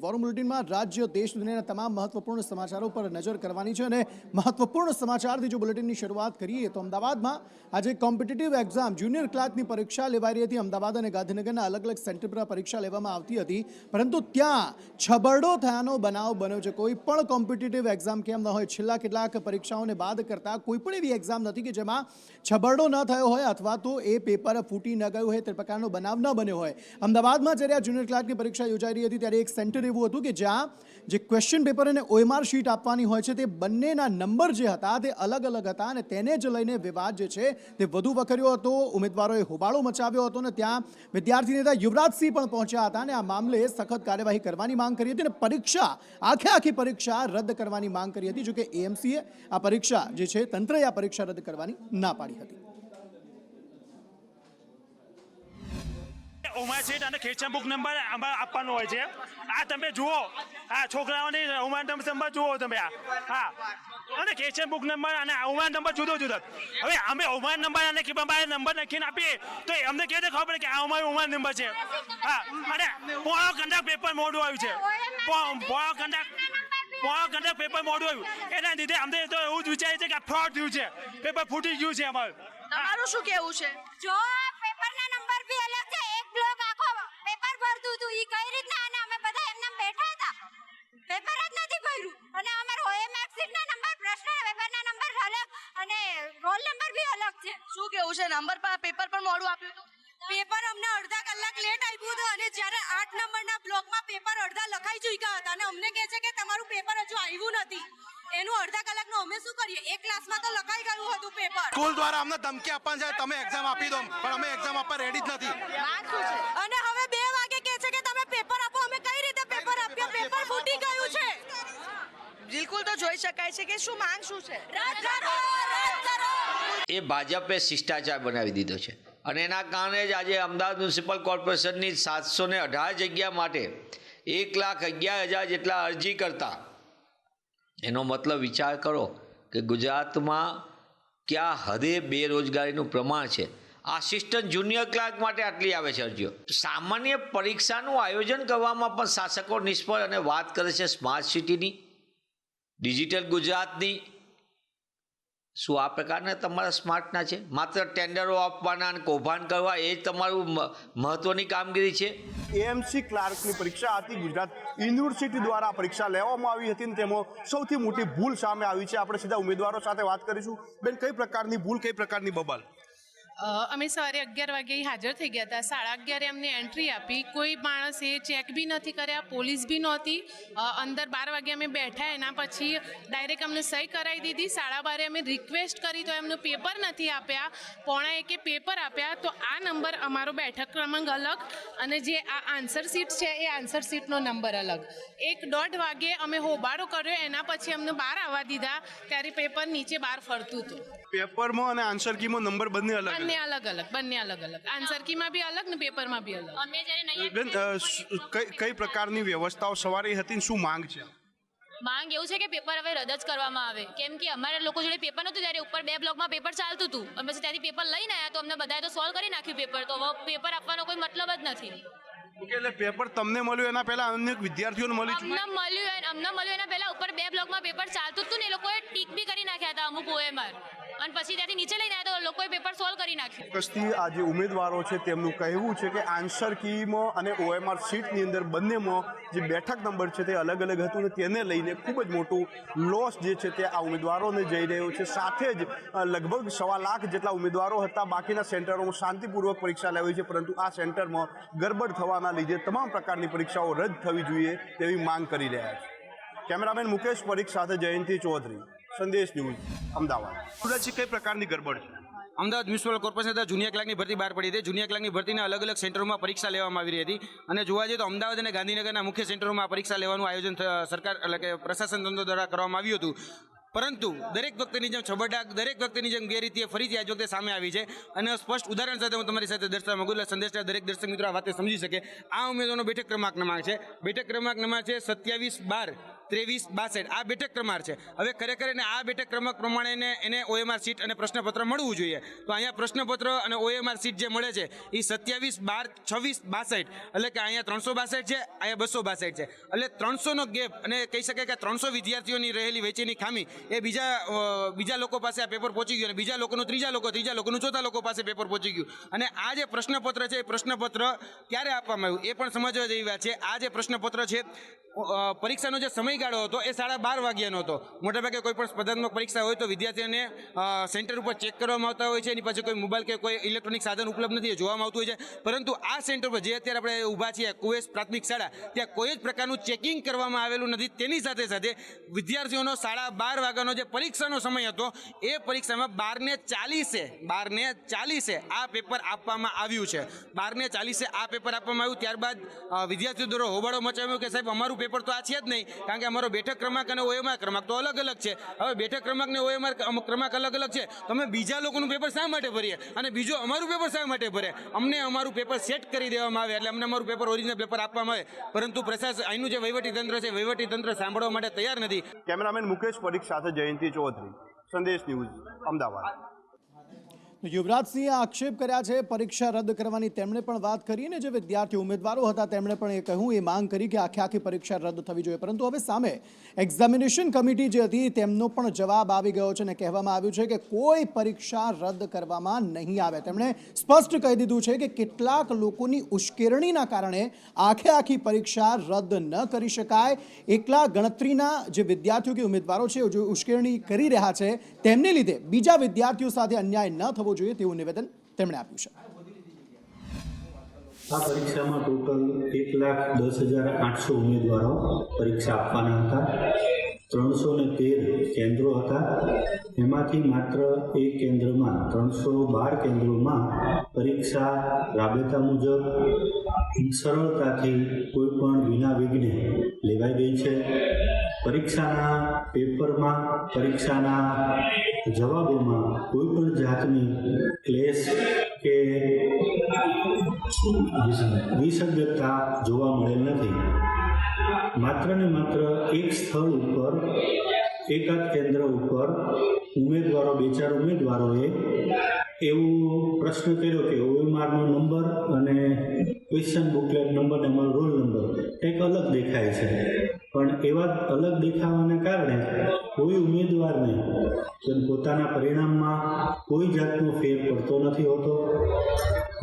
War બુલેટિનમાં રાજ્ય દેશ દુનિયાના તમામ મહત્વપૂર્ણ સમાચારો પર નજર કરવાની છે અને મહત્વપૂર્ણ સમાચારથી જો બુલેટિનની શરૂઆત કરીએ તો અમદાવાદમાં આજે કોમ્પિટિટિવ એક્ઝામ જુનિયર ક્લાર્કની પરીક્ષા લેવાઈ રહી હતી। અમદાવાદ અને ગાંધીનગરના અલગ અલગ સેન્ટર પર પરીક્ષા લેવામાં આવતી હતી, પરંતુ ત્યાં છબરડો થયાનો બનાવ બન્યો છે। કોઈ પણ કોમ્પિટિટિવ એક્ઝામ કેમ ન હોય, છેલ્લા કેટલાક પરીક્ષાઓને બાદ કરતા કોઈ પણ એવી એક્ઝામ નથી કે જેમાં છબરડો ન થયો હોય અથવા તો એ પેપર ફૂટી ન ગયું હોય, તે પ્રકારનો બનાવ ન બન્યો હોય। અમદાવાદમાં જ્યારે આ જુનિયર ક્લાર્કની પરીક્ષા યોજાઈ રહી હતી ત્યારે એક સેન્ટર એવું હતું કે જ્યાં જે ક્વેશ્ચન પેપર અને OMR શીટ આપવાની હોય છે તે બંનેના નંબર જે હતા તે અલગ અલગ હતા અને તેને જ લઈને વિવાદ જે છે તે વધુ વકર્યો હતો। ઉમેદવારોએ હોબાળો મચાવ્યો હતો અને ત્યાં વિદ્યાર્થી નેતા યુવરાજસિંહ પણ પહોંચ્યા હતા અને આ મામલે સખત કાર્યવાહી કરવાની માંગ કરી હતી અને પરીક્ષા આખી પરીક્ષા રદ કરવાની માંગ કરી હતી। જોકે AMCએ આ પરીક્ષા જે છે તંત્રએ આ પરીક્ષા રદ કરવાની ના પાડી હતી। ઉમર સીટ અને ક્વેશ્ચન બુક નંબર આપવાનો હોય છે। આ તમે જુઓ, આ છોકરાઓની ઉમર નંબર જુઓ તમે, હા, અને ક્વેશ્ચન બુક નંબર અને ઉમર નંબર જુદો જુદો। હવે અમે ઉમર નંબર અને નંબર લખીને આપીએ તો અમને કેવી રીતે ખબર પડે કે આ અમારો ઉમર નંબર છે? હા, અને પોણો કલાક પેપર મોડું આવ્યું છે, પોણો કલાક પેપર મોડું આવ્યું, એના લીધે અમને તો એવું જ વિચારે છે કે ફ્રોડ થયું છે, પેપર ફૂટી ગયું છે અમારું। તમારું શું કેવું છે? જો પેપરના નંબર બી અલગ છે, એક બ્લોક આખો પેપર ભરતું હતું, ઈ કઈ રીતના? અને અમે બધા એમને બેઠા હતા, પેપર જ નથી ભર્યું અને અમાર OMR શીટના નંબર, પ્રશ્ન પેપરના નંબર અલગ અને રોલ નંબર બી અલગ છે। શું કેવું છે? નંબર પર પેપર પણ મોડું આપ્યું હતું? પેપર અમને અડધા કલાક લેટ આવ્યું હતું અને જ્યારે 8 નંબરના બ્લોકમાં પેપર અડધા લખાઈ ચૂક્યા હતા અને અમને કહે છે કે તમારું પેપર હજુ આવ્યું નથી। એનું અડધા કલાકનું અમે શું કરીએ? એક ક્લાસમાં તો લખાઈ ગયું હતું પેપર। સ્કૂલ દ્વારા અમને ધમકી આપવાની છે, તમે એક્ઝામ આપી દો, પણ અમે એક્ઝામ આપવા રેડી જ નથી। માંગ શું છે? અને હવે 2 વાગે કહે છે કે તમે પેપર આપો। અમે કઈ રીતે પેપર આપ્યા? પેપર ફૂટી ગયું છે। બિલકુલ તો જોઈ શકાય છે કે શું માંગ શું છે? રદ કરો, રદ કરો। એ ભાજપે શિષ્ટાચાર બનાવી દીધો છે અને એના કારણે જ આજે અમદાવાદ મ્યુનિસિપલ કોર્પોરેશનની 718 જગ્યા માટે 1,11,000 જેટલા અરજી કરતા, એનો મતલબ વિચાર કરો કે ગુજરાતમાં ક્યાં હદે બેરોજગારીનું પ્રમાણ છે। આસિસ્ટન્ટ જુનિયર ક્લાર્ક માટે આટલી આવે છે અરજીઓ। સામાન્ય પરીક્ષાનું આયોજન કરવામાં પણ શાસકો નિષ્ફળ અને વાત કરે છે સ્માર્ટ સિટીની, ડિજિટલ ગુજરાતની। શું આ પ્રકારના તમારા સ્માર્ટના છે? માત્ર ટેન્ડરો આપવાના અને કૌભાંડ કરવા એ જ તમારું મહત્વની કામગીરી છે? AMC ક્લાર્કની પરીક્ષા હતી, ગુજરાત યુનિવર્સિટી દ્વારા પરીક્ષા લેવામાં આવી હતી અને તેમાં સૌથી મોટી ભૂલ સામે આવી છે। આપણે સીધા ઉમેદવારો સાથે વાત કરીશું। બેન, કઈ પ્રકારની ભૂલ, કઈ પ્રકારની બબાલ? અમે સવારે 11 વાગે હાજર થઈ ગયા હતા, 11:30 અમને એન્ટ્રી આપી, કોઈ માણસે ચેક બી નથી કર્યા, પોલીસ બી નહોતી। અંદર 12 વાગે અમે બેઠા, એના પછી ડાયરેક્ટ અમને સહી કરાવી દીધી। 12:30 અમે રિક્વેસ્ટ કરી તો એમનું પેપર નથી આપ્યા, 1:45 પેપર આપ્યા। તો આ નંબર અમારો બેઠક ક્રમાંક અલગ અને જે આ આન્સર શીટ છે એ આન્સર શીટનો નંબર અલગ। 1:30 વાગે અમે હોબાળો કર્યો, એના પછી અમને બહાર આવવા દીધા, ત્યારે પેપર નીચે બહાર ફરતું હતું। પેપરમાં અને આન્સર કીમાં નંબર બંને અલગ બંને અલગ અલગ, આન્સર કીમાં બી અલગ ને પેપરમાં બી અલગ। અમે જ્યારે નહીં બેન, કઈ પ્રકારની વ્યવસ્થાઓ સવારે હતી, શું માંગ છે? માંગ એવું છે કે પેપર હવે રદ જ કરવામાં આવે, કેમ કે અમારા લોકો જોડે પેપર નહોતું ત્યારે ઉપર 2 બ્લોકમાં પેપર ચાલતું હતું અને પછી ત્યાંથી પેપર લઈને આવ્યા તો અમને બધાએ તો સોલ્વ કરી નાખ્યું પેપર, તો હવે પેપર આપવાનો કોઈ મતલબ જ નથી। એટલે પેપર તમને મળ્યું એના પહેલા અન્ય વિદ્યાર્થીઓને મળ્યું? અમને મળ્યું એના પહેલા ઉપર 2 બ્લોકમાં પેપર ચાલતું હતું ને એ લોકોએ ટીક બી કરી નાખ્યા હતા અમુક OMR, અને પછી ત્યાંથી નીચે લઈને આવ્યા તો લોકોએ પેપર સોલ્વ કરી નાખ્યું। કસ્તી આ જે ઉમેદવારો છે તેમનું કહેવું છે કે આન્સર કીમાં અને OMR શીટની અંદર બંનેમાં જે બેઠક નંબર છે તે અલગ અલગ હતું અને તેને લઈને ખૂબ જ મોટું લોસ જે છે તે આ ઉમેદવારોને જઈ રહ્યો છે। સાથે જ લગભગ 1.25 લાખ જેટલા ઉમેદવારો હતા, બાકીના સેન્ટરોમાં શાંતિપૂર્વક પરીક્ષા લેવાઈ છે, પરંતુ આ સેન્ટરમાં ગરબડ થવાના લીધે તમામ પ્રકારની પરીક્ષાઓ રદ થવી જોઈએ તેવી માંગ કરી રહ્યા છે। કેમેરામેન મુકેશ પરીખ સાથે જયંતિ ચૌધરી, સંદેશ ન્યૂઝ, અમદાવાદ। સુરતજી, કઈ પ્રકારની ગરબડ છે? અમદાવાદ મ્યુનિસિપલ કોર્પોરેશન જુનિયર ક્લાર્કની ભરતી બહાર પડી હતી। જુનિયર ક્લાર્કની ભરતીના અલગ અલગ સેન્ટરોમાં પરીક્ષા લેવામાં આવી રહી હતી અને જોવા જઈએ તો અમદાવાદ અને ગાંધીનગરના મુખ્ય સેન્ટરોમાં પરીક્ષા લેવાનું આયોજન સરકાર એટલે કે પ્રશાસન તંત્ર દ્વારા કરવામાં આવ્યું હતું, પરંતુ દરેક વખતની જેમ છબરડાટ, દરેક વખતની જેમ ગેરરીતિએ ફરીથી આજ વખતે સામે આવી છે અને સ્પષ્ટ ઉદાહરણ સાથે હું તમારી સાથે દર્શાવવા માંગુ છું, સંદેશના દરેક દર્શક મિત્રો આ વાતે સમજી શકે। આ ઉમેદવારનો બેઠક ક્રમાંક છે, બેઠક ક્રમાંક છે 27/12 23 62 આ બેઠક ક્રમાંક છે. હવે ખરેખર એને આ બેઠક ક્રમાંક પ્રમાણે એને OMR સીટ અને પ્રશ્નપત્ર મળવું જોઈએ. તો અહીંયા પ્રશ્નપત્ર અને OMR સીટ જે મળે છે એ 27 12 26 62 એટલે કે અહીંયા 362 છે, અહીંયા 262 છે. એટલે 300નો ગેપ અને કહી શકાય કે 300 વિદ્યાર્થીઓની રહેલી વહેંચેલી ખામી એ બીજા લોકો પાસે આ પેપર પહોંચી ગયું અને બીજા લોકોનું ત્રીજા લોકોનું ચોથા લોકો પાસે પેપર પહોંચી ગયું. અને આ જે પ્રશ્નપત્ર છે એ પ્રશ્નપત્ર ક્યારે આપવામાં આવ્યું એ પણ સમજવા જેવી વાત છે. આ જે પ્રશ્નપત્ર છે પરીક્ષાનો જે સમયગાળો હતો એ 12:30 વાગ્યાનો હતો. મોટાભાગે કોઈ પણ સ્પર્ધાત્મક પરીક્ષા હોય તો વિદ્યાર્થીઓને સેન્ટર ઉપર ચેક કરવામાં આવતા હોય છે, એની પાસે કોઈ મોબાઈલ કે કોઈ ઇલેક્ટ્રોનિક સાધન ઉપલબ્ધ નથી, જોવામાં આવતું હોય છે. પરંતુ આ સેન્ટર પર જે અત્યારે આપણે ઊભા છીએ કુવેસ પ્રાથમિક શાળા, ત્યાં કોઈ જ પ્રકારનું ચેકિંગ કરવામાં આવેલું નથી. તેની સાથે સાથે વિદ્યાર્થીઓનો 12:30 વાગ્યાનો જે પરીક્ષાનો સમય હતો એ પરીક્ષામાં 12:40 આ પેપર આપવામાં આવ્યું છે. 12:40 આ પેપર આપવામાં આવ્યું. ત્યારબાદ વિદ્યાર્થીઓ દ્વારા હોબાળો મચાવ્યો કે સાહેબ અમારું પેપર તો આ છે જ નહીં, કારણ કે અમારો બેઠક ક્રમાંક અને OMR ક્રમાંક તો અલગ અલગ છે. હવે બેઠક ક્રમાંક ને OMR ક્રમાંક અલગ અલગ છે, તમે બીજા લોકોનું પેપર શા માટે ભરીએ અને બીજું અમારું પેપર શા માટે ભરે? અમને અમારું પેપર સેટ કરી દેવામાં આવે એટલે અમને અમારું પેપર ઓરિજિનલ પેપર આપવામાં આવે. પરંતુ પ્રશાસન અહીંનું જે વહીવટી તંત્ર છે, વહીવટી તંત્ર સાંભળવા માટે તૈયાર નથી. કેમેરામેન મુકેશ પરીખ સાથે જયંતિ ચૌધરી, સંદેશ ન્યૂઝ, અમદાવાદ. યુવરાજસિંહે આક્ષેપ કર્યા છે પરીક્ષા રદ કરવાની. તેમણે પણ વાત કરી અને જે વિદ્યાર્થી ઉમેદવારો હતા તેમણે પણ એ કહ્યું, એ માંગ કરી કે આખી પરીક્ષા રદ થવી જોઈએ. પરંતુ હવે સામે એક્ઝામિનેશન કમિટી જે હતી તેમનો પણ જવાબ આવી ગયો છે અને કહેવામાં આવ્યું છે કે કોઈ પરીક્ષા રદ કરવામાં નહીં આવે. તેમણે સ્પષ્ટ કહી દીધું છે કે કેટલાક લોકોની ઉશ્કેરણીના કારણે આખી પરીક્ષા રદ ન કરી શકાય. એકલા ગણતરીના જે વિદ્યાર્થીઓ કે ઉમેદવારો છે જે ઉશ્કેરણી કરી રહ્યા છે તેમને લીધે બીજા વિદ્યાર્થીઓ સાથે અન્યાય ન થવો જોઈએ તેવું નિવેદન તેમણે આપ્યું છે. આ પરીક્ષામાં ટોટલ 1,10,800 ઉમેદવારો પરીક્ષા આપવાના હતા. 313 કેન્દ્રો હતા. એમાંથી માત્ર એક કેન્દ્રમાં 312 કેન્દ્રોમાં પરીક્ષા રાબેતા મુજબ સરળતાથી કોઈ પણ વિના વિઘ્ને લેવાઈ ગઈ છે. પરીક્ષાના પેપરમાં, પરીક્ષાના જવાબોમાં કોઈ પણ જાતની ક્લેશ કે વિસંગતતા જોવા મળેલ નથી. માત્ર ને માત્ર એક સ્થળ ઉપર, એકાદ કેન્દ્ર ઉપર ઉમેદવારો, 2-4 ઉમેદવારોએ એવો પ્રશ્ન કર્યો કે OMRનો નંબર અને ક્વેશ્ચન બુકલેટ નંબર અને અમારો રોલ નંબર કંઈક અલગ દેખાય છે. પણ એવા અલગ દેખાવાને કારણે કોઈ ઉમેદવારને પોતાના પરિણામમાં કોઈ જાતનો ફેર પડતો નથી હોતો.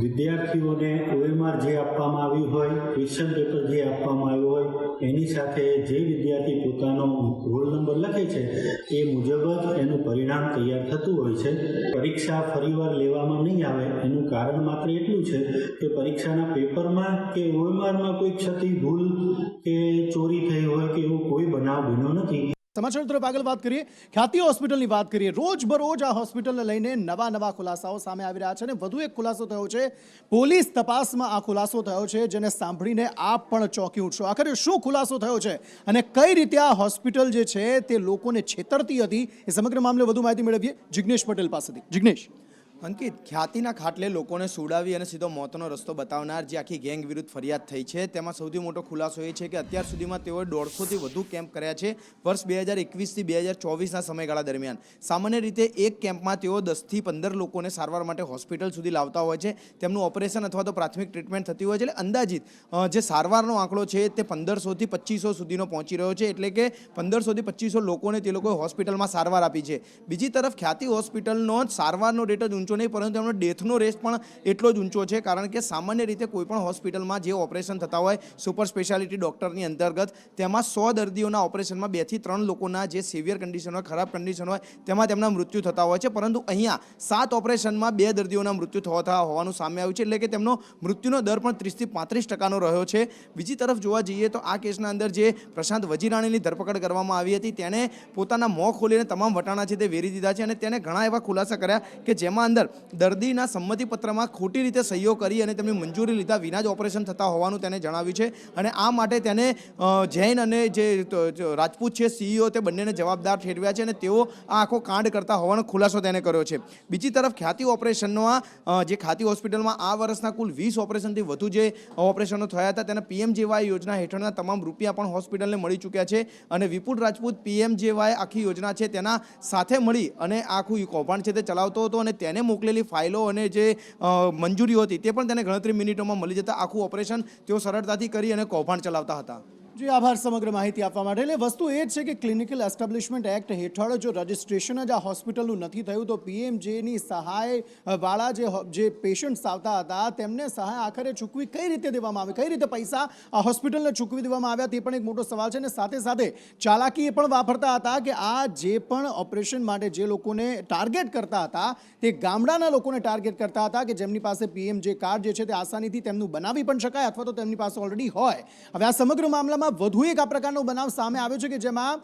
વિદ્યાર્થીઓને OMR જે આપવામાં આવ્યું હોય, ક્વેશ્ચન પેપર જે આપવામાં આવ્યું હોય, એની સાથે જે વિદ્યાર્થી પોતાનો રોલ નંબર લખે છે એ મુજબ જ એનું પરિણામ તૈયાર થતું હોય છે. પરીક્ષા ફરીવાર લેવામાં નહીં આવે એનું કારણ માત્ર એટલું છે કે પરીક્ષાના પેપરમાં કે OMRમાં કોઈ ક્ષતિ, ભૂલ કે ચોરી થઈ હોય કે એવો કોઈ બનાવ બન્યો નથી. સમાચાર તરફ આગળ વાત કરીએ, ખ્યાતિ હોસ્પિટલની વાત કરીએ. રોજબરોજ આ હોસ્પિટલને લઈને નવા ખુલાસાઓ સામે આવી રહ્યા છે અને વધુ એક ખુલાસો થયો છે. પોલીસ તપાસમાં આ ખુલાસો થયો છે જેને સાંભળીને આપ પણ ચોંકી ઉઠશો. આખરે શું ખુલાસો થયો છે અને કઈ રીતે આ હોસ્પિટલ જે છે તે લોકોને છેતરતી હતી, એ સમગ્ર મામલે વધુ માહિતી મેળવીએ જિગ્નેશ પટેલ પાસેથી. જિગ્નેશ. અંકિત, ખ્યાતિના ખાટલે લોકોને સુડાવી અને સીધો મોતનો રસ્તો બતાવનાર જે આખી ગેંગ વિરુદ્ધ ફરિયાદ થઈ છે તેમાં સૌથી મોટો ખુલાસો એ છે કે અત્યાર સુધીમાં તેઓએ 150થી વધુ કેમ્પ કર્યા છે વર્ષ 2021થી 2024ના સમયગાળા દરમિયાન. સામાન્ય રીતે એક કેમ્પમાં તેઓ 10થી 15 લોકોને સારવાર માટે હોસ્પિટલ સુધી લાવતા હોય છે. તેમનું ઓપરેશન અથવા તો પ્રાથમિક ટ્રીટમેન્ટ થતી હોય છે. એટલે અંદાજિત જે સારવારનો આંકડો છે તે 1500થી 2500 સુધીનો પહોંચી રહ્યો છે. એટલે કે 1500થી 2500 લોકોને તે લોકોએ હોસ્પિટલમાં સારવાર આપી છે. બીજી તરફ ખ્યાતિ હોસ્પિટલનો સારવારનો રેટ જ ઊંચો નહીં, પરંતુ એમનો ડેથનો રેટ પણ એટલો જ ઊંચો છે. કારણ કે સામાન્ય રીતે કોઈ પણ હોસ્પિટલમાં જે ઓપરેશન થતા હોય સુપર સ્પેશિયાલિટી ડૉક્ટરની અંતર્ગત, તેમાં 100 દર્દીઓના ઓપરેશનમાં 2 થી 3 લોકોના જે સિવિયર કન્ડિશન હોય, ખરાબ કન્ડિશન હોય, તેમાં તેમના મૃત્યુ થતા હોય છે. પરંતુ અહીંયા 7 ઓપરેશનમાં 2 દર્દીઓના મૃત્યુ થતા હોવાનું સામે આવ્યું છે. એટલે કે તેમનો મૃત્યુનો દર પણ 30થી 35% રહ્યો છે. બીજી તરફ જોવા જઈએ તો આ કેસના અંદર જે પ્રશાંત વજીરાણીની ધરપકડ કરવામાં આવી હતી, તેણે પોતાના મોં ખોલીને તમામ વટાણા છે તે વેરી દીધા છે અને તેને ઘણા એવા ખુલાસા કર્યા કે જેમાં અંદર અંદર દર્દીના સંમતિપત્રમાં ખોટી રીતે સહીઓ કરી અને તેમની મંજૂરી લીધા વિના જ ઓપરેશન થતા હોવાનું તેને જણાવ્યું છે અને આ માટે તેને જૈન અને જે રાજપૂત છે CEO તે બંનેને જવાબદાર ઠેરવ્યા છે અને તેઓ આ આખો કાંડ કરતા હોવાનો ખુલાસો તેને કર્યો છે. બીજી તરફ ખ્યાતિ ઓપરેશનમાં જે ખ્યાતિ હોસ્પિટલમાં આ વર્ષના કુલ 20 ઓપરેશનથી વધુ જે ઓપરેશનો થયા હતા તેના PMJY યોજના હેઠળના તમામ રૂપિયા પણ હોસ્પિટલને મળી ચૂક્યા છે અને વિપુલ રાજપૂત PMJY આખી યોજના છે તેના સાથે મળી અને આખું કૌભાંડ છે તે ચલાવતો હતો અને તેને મોકલેલી ફાઇલો અને જે મંજૂરીઓ હતી તે પણ તેને ગણતરી મિનિટોમાં મળી જતા આખું ઓપરેશન તેઓ સરળતાથી કરી અને કૌભાંડ ચલાવતા હતા. જી આભાર સમગ્ર માહિતી આપવા માટે. એટલે વસ્તુ એ જ છે કે ક્લિનિકલ એસ્ટાબ્લિશમેન્ટ એક્ટ હેઠળ જો રજિસ્ટ્રેશન જ આ હોસ્પિટલનું નથી થયું તો PMJની સહાયવાળા જે પેશન્ટ્સ આવતા હતા તેમને સહાય આખરે ચૂકવી કઈ રીતે દેવામાં આવે, કઈ રીતે પૈસા આ હોસ્પિટલને ચૂકવી દેવામાં આવ્યા તે પણ એક મોટો સવાલ છે. અને સાથે સાથે ચાલાકી એ પણ વાપરતા હતા કે આ જે પણ ઓપરેશન માટે જે લોકોને ટાર્ગેટ કરતા હતા તે ગામડાના લોકોને ટાર્ગેટ કરતા હતા કે જેમની પાસે PMJ કાર્ડ જે છે તે આસાનીથી તેમનું બનાવી પણ શકાય અથવા તો તેમની પાસે ઓલરેડી હોય. હવે આ સમગ્ર મામલામાં વધુ એક આ પ્રકારનો બનાવ સામે આવ્યો છે કે જેમાં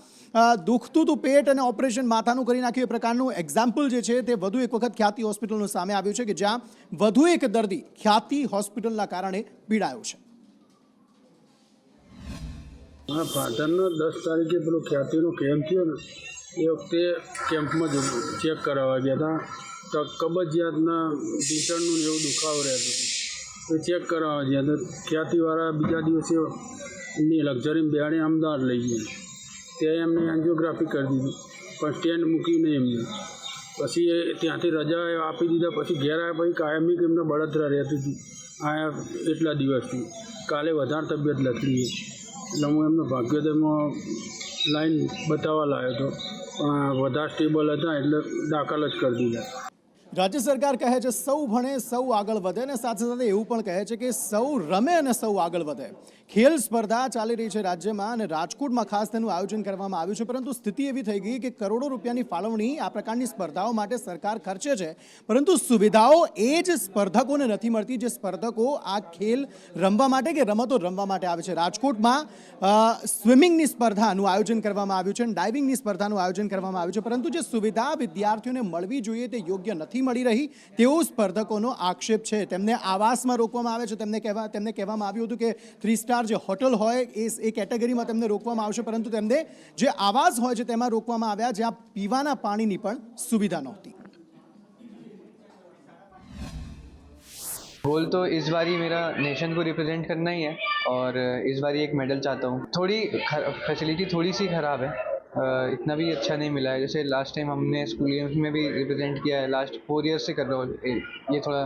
દુખતું હતું પેટ અને ઓપરેશન માથાનું કરી નાખ્યું એ પ્રકારનું એક્ઝામ્પલ જે છે તે વધુ એક વખત ખ્યાતિ હોસ્પિટલનું સામે આવ્યું છે કે જ્યાં વધુ એક દર્દી ખ્યાતિ હોસ્પિટલના કારણે પીડાયો છે. મારા ફાધરનો 10 તારીખે પેલો ખ્યાતિનો કેમ્પ થયો ને એ વખતે કેમ્પમાં ચેક કરાવવા ગયા હતા તો કબજિયાતના ઘૂંટણનું એવું દુખાવો રહેતો હતો એ ચેક કરાવવા ગયા તો ખ્યાતિવાળા બીજા દિવસે એમની લક્ઝરી બેહાડી અમદાવાદ લઈ ગયા. ત્યાં એમને એન્જિયોગ્રાફી કરી દીધી પણ સ્ટેન્ડ મૂકી નહીં એમને. પછી એ ત્યાંથી રજા આપી દીધા. પછી ઘેર આવ્યા પછી કાયમી કે એમને બળતરા રહેતી હતી આયા એટલા દિવસથી. કાલે વધારે તબિયત લથડી એટલે હું એમને ભાગ્યોદયમાં લાઈન બતાવવા લાવ્યો હતો પણ વધારે સ્ટેબલ હતા એટલે દાખલ જ કરી દીધા. રાજ્ય સરકાર કહે છે સૌ ભણે સૌ આગળ વધે અને સાથે સાથે એવું પણ કહે છે કે સૌ રમે અને સૌ આગળ વધે. ખેલ સ્પર્ધા ચાલી રહી છે રાજ્યમાં અને રાજકોટમાં ખાસ તેનું આયોજન કરવામાં આવ્યું છે પરંતુ સ્થિતિ એવી થઈ ગઈ કે કરોડો રૂપિયાની ફાળવણી આ પ્રકારની સ્પર્ધાઓ માટે સરકાર ખર્ચે છે પરંતુ સુવિધાઓ એ જ સ્પર્ધકોને નથી મળતી જે સ્પર્ધકો આ ખેલ રમવા માટે કે રમતો રમવા માટે આવે છે. રાજકોટમાં સ્વિમિંગની સ્પર્ધાનું આયોજન કરવામાં આવ્યું છે અને ડાઇવિંગની સ્પર્ધાનું આયોજન કરવામાં આવ્યું છે પરંતુ જે સુવિધા વિદ્યાર્થીઓને મળવી જોઈએ તે યોગ્ય નથી મળી રહી તેવો સ્પર્ધકોનો આક્ષેપ છે. તેમને આવાસમાં રોકવામાં આવે છે. તેમને કહેવામાં આવ્યું હતું કે 3 સ્ટાર જે હોટલ હોય એ કેટેગરીમાં તેમને રોકવામાં આવશે પરંતુ તેમને જે આવાસ હોય છે તેમાં રોકવામાં આવ્યા જ્યાં પીવાના પાણીની પણ સુવિધા નહોતી. गोल तो इस बारी मेरा नेशन को रिप्रेजेंट करना ही है और इस बारी एक मेडल चाहता हूँ. थोड़ी फैसिलिटी थोड़ी सी ख़राब है, इतना भी अच्छा नहीं मिला है. जैसे लास्ट टाइम हमने स्कूल गेम्स में भी रिप्रेजेंट किया है, लास्ट 4 ईयर्स से कर रहा हूँ. ये थोड़ा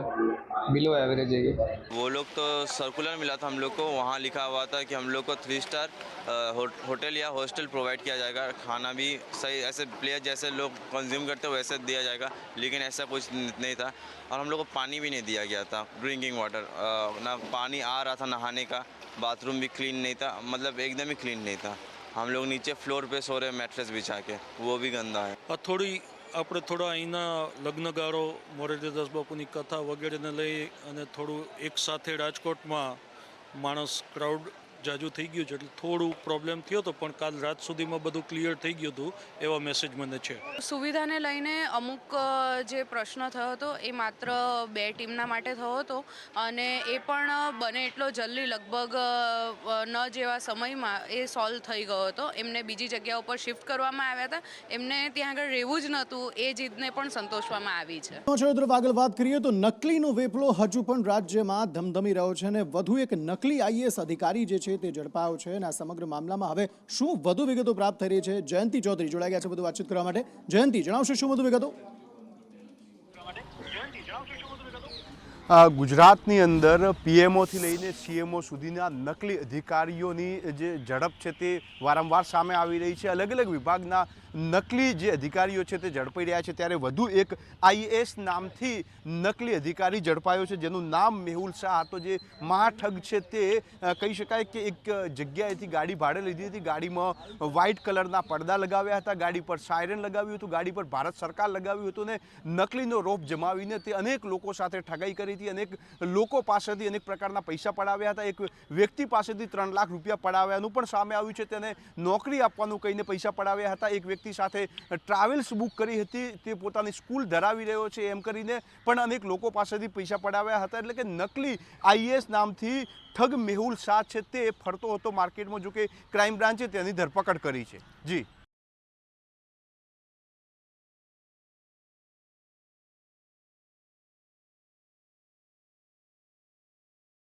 बिलो एवरेज है. ये वो लोग तो सर्कुलर मिला था हम लोग को, वहाँ लिखा हुआ था कि हम लोग को 3 स्टार होटल या हॉस्टल प्रोवाइड किया जाएगा, खाना भी सही ऐसे प्लेयर जैसे लोग कंज्यूम करते हैं वैसे दिया जाएगा, लेकिन ऐसा कुछ नहीं था. और हम लोग को पानी भी नहीं दिया गया था, ड्रिंकिंग वाटर ना पानी आ रहा था नहाने का, बाथरूम भी क्लीन नहीं था, मतलब एकदम ही क्लीन नहीं था. हम लोग नीचे फ्लोर पे सो रहे मैट्रेस बिछा के, वो भी गंदा है. થોડી આપણે થોડા અહીંના લગ્નગારો મોરારદાસ બાપુની કથા વગેરેને લઈ અને થોડું એક સાથે રાજકોટમાં માણસ ક્રાઉડ જાજુ થઈ ગયું છે એટલે થોડું પ્રોબ્લેમ થયો હતો પણ કાલ રાત સુધીમાં બધું ક્લિયર થઈ ગયું હતું એવા મેસેજ મને છે. સુવિધાને લઈને અમુક જે પ્રશ્ન થયો હતો એ માત્ર 2 ટીમના માટે થયો હતો અને એ પણ બને એટલો જલ્દી લગભગ ન જેવા સમયમાં એ સોલ્વ થઈ ગયો હતો. એમને બીજી જગ્યા ઉપર શિફ્ટ કરવામાં આવ્યા હતા, એમને ત્યાં આગળ રહેવું જ નહોતું, એ જીતને પણ સંતોષવામાં આવી છે. તરફ આગળ વાત કરીએ તો નકલીનો વેપલો હજુ પણ રાજ્યમાં ધમધમી રહ્યો છે અને વધુ એક નકલી IAS અધિકારી જે છે તે ઝડપાયો છે અને આ સમગ્ર મામલામાં હવે શું વધુ વિગતો પ્રાપ્ત થઈ રહી છે. જયંતિ ચૌધરી જોડાઈ ગયા છે વધુ વાતચીત કરવા માટે. જયંતિ, જણાવશો શું વધુ વિગતો? ગુજરાતની અંદર PMOથી લઈને CMO સુધીના નકલી અધિકારીઓની જે ઝડપ છે તે વારંવાર સામે આવી રહી છે. અલગ અલગ વિભાગના નકલી જે અધિકારીઓ છે તે ઝડપાઈ રહ્યા છે ત્યારે વધુ એક IAS નામથી નકલી અધિકારી ઝડપાયો છે જેનું નામ મેહુલ શાહ હતો. જે મહાઠગ છે તે કહી શકાય કે એક જગ્યાએથી ગાડી ભાડે લીધી હતી, ગાડીમાં વ્હાઇટ કલરના પડદા લગાવ્યા હતા, ગાડી પર સાયરન લગાવ્યું હતું, ગાડી પર ભારત સરકાર લગાવ્યું હતું અને નકલીનો રોપ જમાવીને તે અનેક લોકો સાથે ઠગાઈ કરી કરી હતી, અનેક લોકો પાસેથી અનેક પ્રકારના પૈસા પડાવ્યા હતા. એક વ્યક્તિ પાસેથી 3 લાખ રૂપિયા પડાવ્યાનું પણ સામે આવ્યું છે. તેને નોકરી આપવાનું કહીને પૈસા પડાવ્યા હતા. એક વ્યક્તિ સાથે ટ્રાવેલ્સ બુક કરી હતી, તે પોતાની સ્કૂલ ધરાવી રહ્યો છે એમ કરીને પણ અનેક લોકો પાસેથી પૈસા પડાવ્યા હતા. એટલે કે નકલી આઈએએસ નામથી ઠગ મેહુલ શાહ છે તે ફરતો હતો માર્કેટમાં. જો કે ક્રાઇમ બ્રાન્ચે તેની ધરપકડ કરી છે. જી.